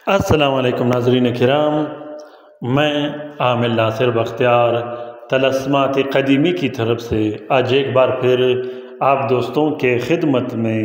السلام علیکم ناظرین کرام، میں عامر ناصر بختیار طلسمات قدیمی کی طرف سے آج ایک بار پھر آپ دوستوں کے خدمت میں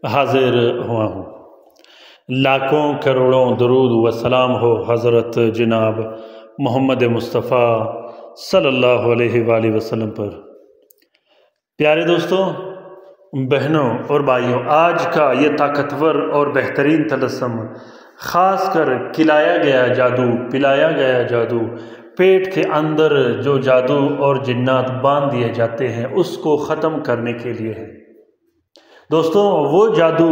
حاضر ہوا ہوں۔ لاکھوں کروڑوں درود و سلام ہو حضرت جناب محمد مصطفیٰ صلی اللہ علیہ وآلہ وسلم پر۔ پیارے دوستوں، بہنوں اور بھائیوں، آج کا یہ طاقتور اور بہترین طلسم خاص کر کھلایا گیا جادو، پلایا گیا جادو، پیٹ کے اندر جو جادو اور جنات باندھ دیے جاتے ہیں اس کو ختم کرنے کے لیے ہے۔ دوستوں، وہ جادو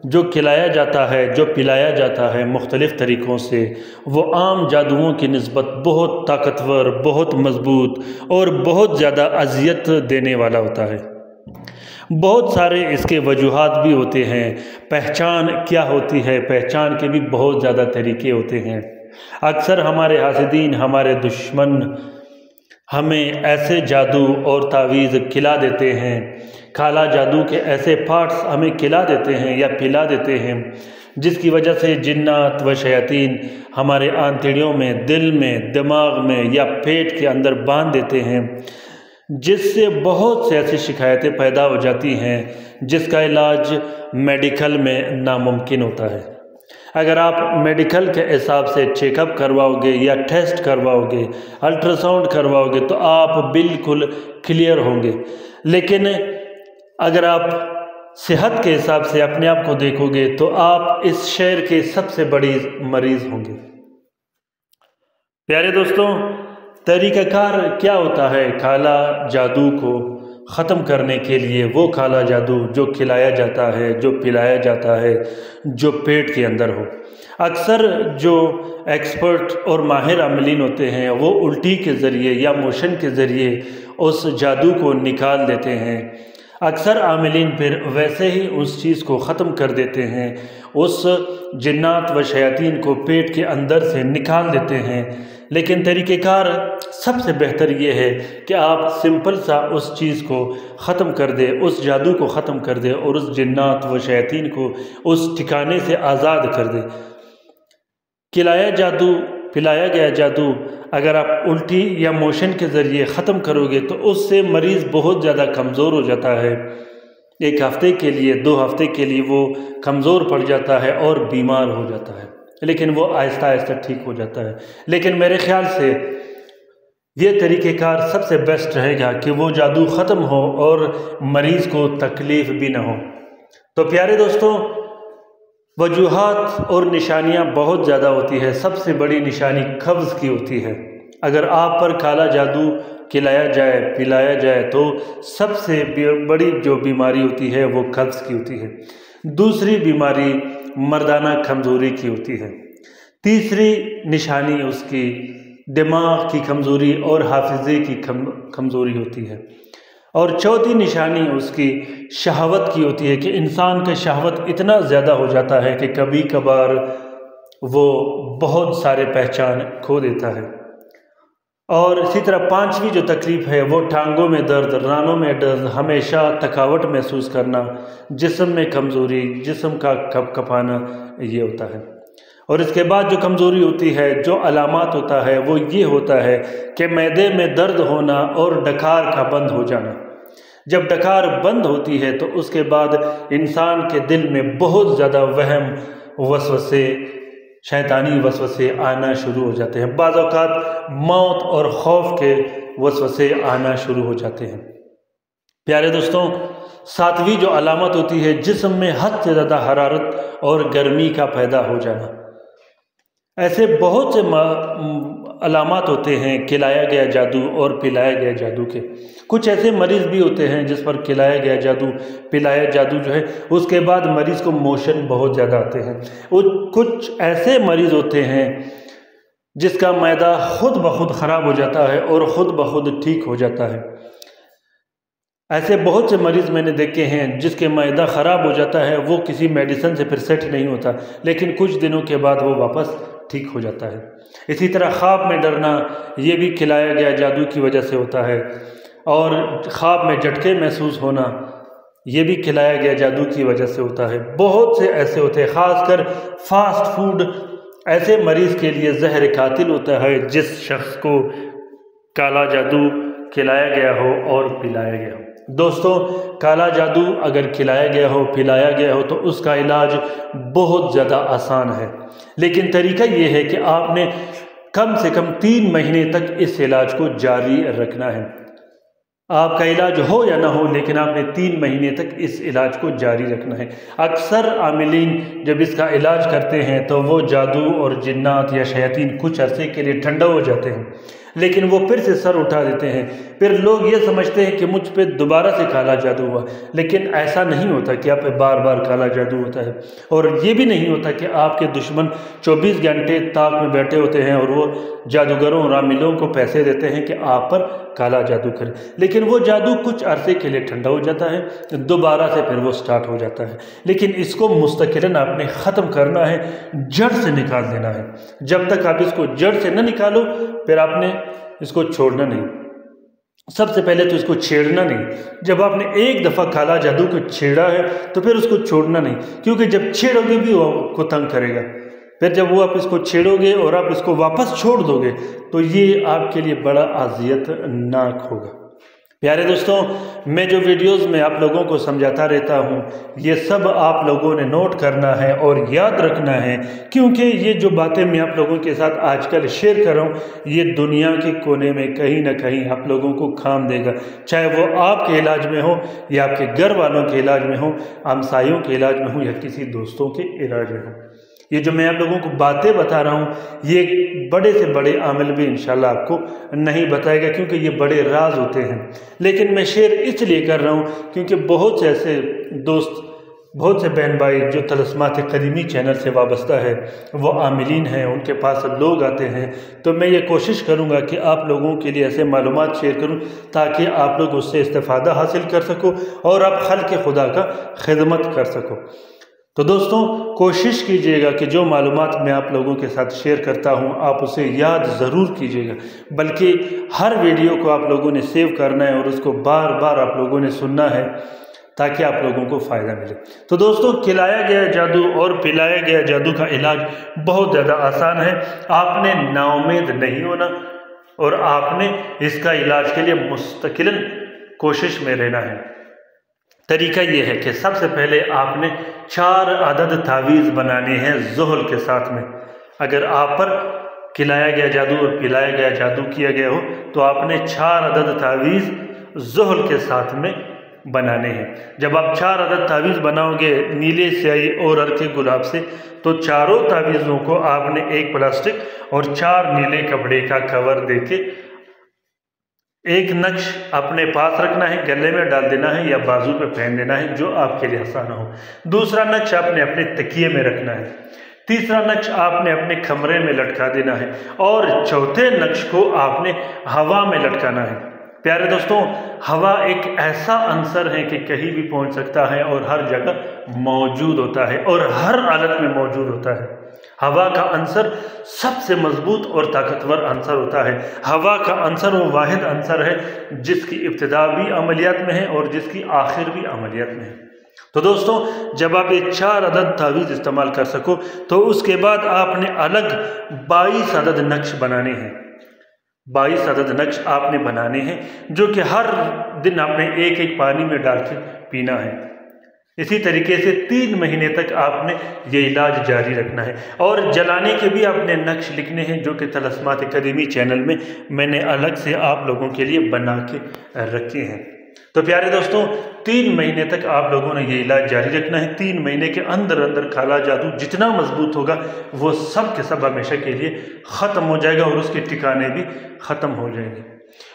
جو کھلایا جاتا ہے، جو پلایا جاتا ہے مختلف طریقوں سے، وہ عام جادوؤں کی نسبت بہت طاقتور، بہت مضبوط اور بہت زیادہ اذیت دینے والا ہوتا ہے۔ بہت سارے اس کے وجوہات بھی ہوتے ہیں۔ پہچان کیا ہوتی ہے؟ پہچان کے بھی بہت زیادہ طریقے ہوتے ہیں۔ اکثر ہمارے حاسدین، ہمارے دشمن ہمیں ایسے جادو اور تعویذ کھلا دیتے ہیں، کالا جادو کے ایسے پارٹس ہمیں کھلا دیتے ہیں یا پلا دیتے ہیں جس کی وجہ سے جنات و شیاطین ہمارے آنتڑیوں میں، دل میں، دماغ میں یا پیٹ کے اندر باندھ دیتے ہیں، جس سے بہت سے ایسی شکایتیں پیدا ہو جاتی ہیں جس کا علاج میڈیکل میں ناممکن ہوتا ہے۔ اگر آپ میڈیکل کے حساب سے چیک اپ کرواؤ گے یا ٹیسٹ کرواؤ گے، الٹرا ساؤنڈ کرواؤ گے تو آپ بالکل کلیئر ہوں گے، لیکن اگر آپ صحت کے حساب سے اپنے آپ کو دیکھو گے تو آپ اس شہر کے سب سے بڑی مریض ہوں گے۔ پیارے دوستوں، طریقہ کار کیا ہوتا ہے کالا جادو کو ختم کرنے کے لیے؟ وہ کالا جادو جو کھلایا جاتا ہے، جو پلایا جاتا ہے، جو پیٹ کے اندر ہو۔ اکثر جو ایکسپرٹ اور ماہر عاملین ہوتے ہیں وہ الٹی کے ذریعے یا موشن کے ذریعے اس جادو کو نکال دیتے ہیں۔ اکثر عاملین پھر ویسے ہی اس چیز کو ختم کر دیتے ہیں، اس جنات و شیاطین کو پیٹ کے اندر سے نکال دیتے ہیں۔ لیکن طریقہ کار سب سے بہتر یہ ہے کہ آپ سمپل سا اس چیز کو ختم کر دیں، اس جادو کو ختم کر دیں اور اس جنات و شیاطین کو اس ٹھکانے سے آزاد کر دیں۔ کھلایا جادو، پلایا گیا جادو اگر آپ الٹی یا موشن کے ذریعے ختم کرو گے تو اس سے مریض بہت زیادہ کمزور ہو جاتا ہے۔ ایک ہفتے کے لیے، 2 ہفتے کے لیے وہ کمزور پڑ جاتا ہے اور بیمار ہو جاتا ہے، لیکن وہ آہستہ آہستہ ٹھیک ہو جاتا ہے۔ لیکن میرے خیال سے یہ طریقہ کار سب سے بیسٹ رہے گا کہ وہ جادو ختم ہو اور مریض کو تکلیف بھی نہ ہو۔ تو پیارے دوستوں، وجوہات اور نشانیاں بہت زیادہ ہوتی ہے۔ سب سے بڑی نشانی قبض کی ہوتی ہے۔ اگر آپ پر کالا جادو کھلایا جائے، پلایا جائے تو سب سے بڑی جو بیماری ہوتی ہے وہ قبض کی ہوتی ہے۔ دوسری بیماری مردانہ کمزوری کی ہوتی ہے۔ تیسری نشانی اس کی دماغ کی کمزوری اور حافظے کی کمزوری ہوتی ہے۔ اور چوتھی نشانی اس کی شہوت کی ہوتی ہے کہ انسان کا شہوت اتنا زیادہ ہو جاتا ہے کہ کبھی کبھار وہ بہت سارے پہچان کھو دیتا ہے۔ اور اسی طرح پانچویں جو تکلیف ہے وہ ٹانگوں میں درد، رانوں میں درد، ہمیشہ تھکاوٹ محسوس کرنا، جسم میں کمزوری، جسم کا کپ کپانا، یہ ہوتا ہے۔ اور اس کے بعد جو کمزوری ہوتی ہے، جو علامات ہوتا ہے وہ یہ ہوتا ہے کہ معدے میں درد ہونا اور ڈکار کا بند ہو جانا۔ جب ڈکار بند ہوتی ہے تو اس کے بعد انسان کے دل میں بہت زیادہ وہم، وسوسے، شیطانی وسوسے آنا شروع ہو جاتے ہیں۔ بعض اوقات موت اور خوف کے وسوسے آنا شروع ہو جاتے ہیں۔ پیارے دوستوں، ساتویں جو علامت ہوتی ہے جسم میں حد سے زیادہ حرارت اور گرمی کا پیدا ہو جانا۔ ایسے بہت سے علامات ہوتے ہیں کھلایا گیا جادو اور پلایا گیا جادو کے۔ کچھ ایسے مریض بھی ہوتے ہیں جس پر کھلایا گیا جادو، پلایا جادو جو ہے اس کے بعد مریض کو موشن بہت زیادہ آتے ہیں۔ اور کچھ ایسے مریض ہوتے ہیں جس کا معدہ خود بخود خراب ہو جاتا ہے اور خود بخود ٹھیک ہو جاتا ہے۔ ایسے بہت سے مریض میں نے دیکھے ہیں جس کے معدہ خراب ہو جاتا ہے، وہ کسی میڈیسن سے پھر سیٹ نہیں ہوتا، لیکن کچھ دنوں کے بعد وہ واپس ٹھیک ہو جاتا ہے۔ اسی طرح خواب میں ڈرنا، یہ بھی کھلایا گیا جادو کی وجہ سے ہوتا ہے۔ اور خواب میں جھٹکے محسوس ہونا، یہ بھی کھلایا گیا جادو کی وجہ سے ہوتا ہے۔ بہت سے ایسے ہوتے ہیں، خاص کر فاسٹ فوڈ ایسے مریض کے لیے زہر قاتل ہوتا ہے جس شخص کو کالا جادو کھلایا گیا ہو اور پلایا گیا ہو۔ دوستو، کالا جادو اگر کھلایا گیا ہو، پلایا گیا ہو تو اس کا علاج بہت زیادہ آسان ہے، لیکن طریقہ یہ ہے کہ آپ نے کم سے کم 3 مہینے تک اس علاج کو جاری رکھنا ہے۔ آپ کا علاج ہو یا نہ ہو، لیکن آپ نے 3 مہینے تک اس علاج کو جاری رکھنا ہے۔ اکثر عاملین جب اس کا علاج کرتے ہیں تو وہ جادو اور جنات یا شیاطین کچھ عرصے کے لیے ٹھنڈا ہو جاتے ہیں، لیکن وہ پھر سے سر اٹھا دیتے ہیں۔ پھر لوگ یہ سمجھتے ہیں کہ مجھ پہ دوبارہ سے کالا جادو ہوا، لیکن ایسا نہیں ہوتا کہ آپ پہ بار بار کالا جادو ہوتا ہے، اور یہ بھی نہیں ہوتا کہ آپ کے دشمن 24 گھنٹے طاق میں بیٹھے ہوتے ہیں اور وہ جادوگروں اور عاملوں کو پیسے دیتے ہیں کہ آپ پر کالا جادو کرے، لیکن وہ جادو کچھ عرصے کے لیے ٹھنڈا ہو جاتا ہے، دوبارہ سے پھر وہ سٹارٹ ہو جاتا ہے۔ لیکن اس کو مستقلاً آپ نے ختم کرنا ہے، جڑ سے نکال دینا ہے۔ جب تک آپ اس کو جڑ سے نہ نکالو، پھر آپ نے اس کو چھوڑنا نہیں۔ سب سے پہلے تو اس کو چھیڑنا نہیں۔ جب آپ نے ایک دفعہ کالا جادو کو چھیڑا ہے تو پھر اس کو چھوڑنا نہیں، کیونکہ جب چھیڑو گے بھی وہ آپ کو تنگ کرے گا۔ پھر جب وہ آپ اس کو چھیڑو گے اور آپ اس کو واپس چھوڑ دو گے تو یہ آپ کے لیے بڑا اذیت ناک ہوگا۔ پیارے دوستوں، میں جو ویڈیوز میں آپ لوگوں کو سمجھاتا رہتا ہوں، یہ سب آپ لوگوں نے نوٹ کرنا ہے اور یاد رکھنا ہے، کیونکہ یہ جو باتیں میں آپ لوگوں کے ساتھ آج کل شیئر کر رہا ہوں، یہ دنیا کے کونے میں کہیں نہ کہیں آپ لوگوں کو کام دے گا، چاہے وہ آپ کے علاج میں ہو یا آپ کے گھر والوں کے علاج میں ہو، ہمسایوں کے علاج میں ہو یا کسی دوستوں کے علاج میں ہو۔ یہ جو میں آپ لوگوں کو باتیں بتا رہا ہوں، یہ بڑے سے بڑے عمل بھی انشاءاللہ آپ کو نہیں بتائے گا، کیونکہ یہ بڑے راز ہوتے ہیں، لیکن میں شیئر اس لیے کر رہا ہوں کیونکہ بہت سے ایسے دوست، بہت سے بہن بھائی جو طلسمات قدیمی چینل سے وابستہ ہے، وہ عاملین ہیں، ان کے پاس لوگ آتے ہیں، تو میں یہ کوشش کروں گا کہ آپ لوگوں کے لیے ایسے معلومات شیئر کروں تاکہ آپ لوگ اس سے استفادہ حاصل کر سکو اور آپ خلق خدا کا خدمت کر سکو۔ تو دوستوں، کوشش کیجئے گا کہ جو معلومات میں آپ لوگوں کے ساتھ شیئر کرتا ہوں آپ اسے یاد ضرور کیجئے گا، بلکہ ہر ویڈیو کو آپ لوگوں نے سیو کرنا ہے اور اس کو بار بار آپ لوگوں نے سننا ہے تاکہ آپ لوگوں کو فائدہ ملے۔ تو دوستوں، کھلایا گیا جادو اور پلایا گیا جادو کا علاج بہت زیادہ آسان ہے۔ آپ نے نا امید نہیں ہونا اور آپ نے اس کا علاج کے لیے مستقلاً کوشش میں رہنا ہے۔ طریقہ یہ ہے کہ سب سے پہلے آپ نے 4 عدد تعویذ بنانے ہیں زحل کے ساتھ میں۔ اگر آپ پر کھلایا گیا جادو اور پلایا گیا جادو کیا گیا ہو تو آپ نے 4 عدد تعویذ زحل کے ساتھ میں بنانے ہیں۔ جب آپ 4 عدد تعویذ بناؤ گے نیلے سیاہی اور ہلکے گلاب سے، تو چاروں تعویذوں کو آپ نے ایک پلاسٹک اور 4 نیلے کپڑے کا کور دے کے ایک نقش اپنے پاس رکھنا ہے، گلے میں ڈال دینا ہے یا بازو پہ پہن دینا ہے، جو آپ کے لیے آسان ہو۔ دوسرا نقش آپ نے اپنے تکیے میں رکھنا ہے۔ تیسرا نقش آپ نے اپنے کمرے میں لٹکا دینا ہے، اور چوتھے نقش کو آپ نے ہوا میں لٹکانا ہے۔ پیارے دوستوں، ہوا ایک ایسا عنصر ہے کہ کہیں بھی پہنچ سکتا ہے اور ہر جگہ موجود ہوتا ہے اور ہر حالت میں موجود ہوتا ہے۔ ہوا کا عنصر سب سے مضبوط اور طاقتور عنصر ہوتا ہے۔ ہوا کا عنصر وہ واحد عنصر ہے جس کی ابتدا بھی عملیات میں ہے اور جس کی آخر بھی عملیات میں ہے۔ تو دوستوں، جب آپ یہ 4 عدد تعویذ استعمال کر سکو تو اس کے بعد آپ نے الگ 22 عدد نقش بنانے ہیں۔ 22 عدد نقش آپ نے بنانے ہیں جو کہ ہر دن آپ نے ایک ایک پانی میں ڈال کے پینا ہے۔ اسی طریقے سے 3 مہینے تک آپ نے یہ علاج جاری رکھنا ہے، اور جلانے کے بھی آپ نے نقش لکھنے ہیں جو کہ طلسمات قدیمی چینل میں نے الگ سے آپ لوگوں کے لیے بنا کے رکھے ہیں۔ تو پیارے دوستوں، 3 مہینے تک آپ لوگوں نے یہ علاج جاری رکھنا ہے۔ 3 مہینے کے اندر اندر کالا جادو جتنا مضبوط ہوگا وہ سب کے سب ہمیشہ کے لیے ختم ہو جائے گا اور اس کے ٹھکانے بھی ختم ہو جائیں گے۔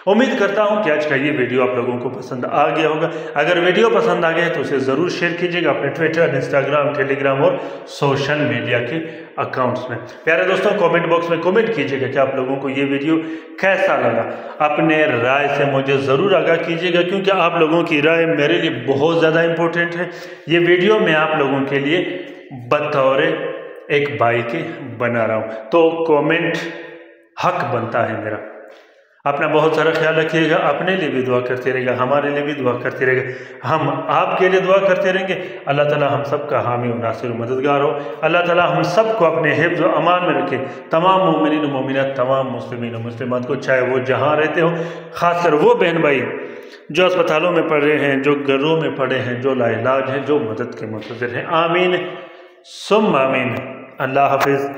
امید کرتا ہوں کہ آج کا یہ ویڈیو آپ لوگوں کو پسند آ گیا ہوگا۔ اگر ویڈیو پسند آ گیا ہے تو اسے ضرور شیئر کیجیے گا اپنے ٹویٹر، انسٹاگرام، ٹیلی گرام اور سوشل میڈیا کے اکاؤنٹس میں۔ پیارے دوستوں، کامنٹ باکس میں کامنٹ کیجیے گا کہ آپ لوگوں کو یہ ویڈیو کیسا لگا۔ اپنے رائے سے مجھے ضرور آگاہ کیجیے گا، کیونکہ آپ لوگوں کی رائے میرے لیے بہت زیادہ امپورٹنٹ ہے۔ یہ ویڈیو میں آپ لوگوں کے لیے بطور ایک بھائی کے بنا رہا ہوں، تو کامنٹ حق بنتا ہے میرا۔ اپنا بہت سارا خیال رکھیے گا، اپنے لیے بھی دعا کرتے رہے گا، ہمارے لیے بھی دعا کرتے رہے گا، ہم آپ کے لیے دعا کرتے رہیں گے۔ اللہ تعالیٰ ہم سب کا حامی و ناصر و مددگار ہو۔ اللہ تعالیٰ ہم سب کو اپنے حفظ و امان میں رکھے، تمام مومنین و مومنات، تمام مسلمین و مسلمات کو، چاہے وہ جہاں رہتے ہو، خاص کر وہ بہن بھائی جو اسپتالوں میں پڑھ رہے ہیں، جو گھروں میں پڑے ہیں، جو لا علاج ہیں، جو مدد کے منتظر ہیں۔ آمین ثم آمین۔ اللہ حافظ۔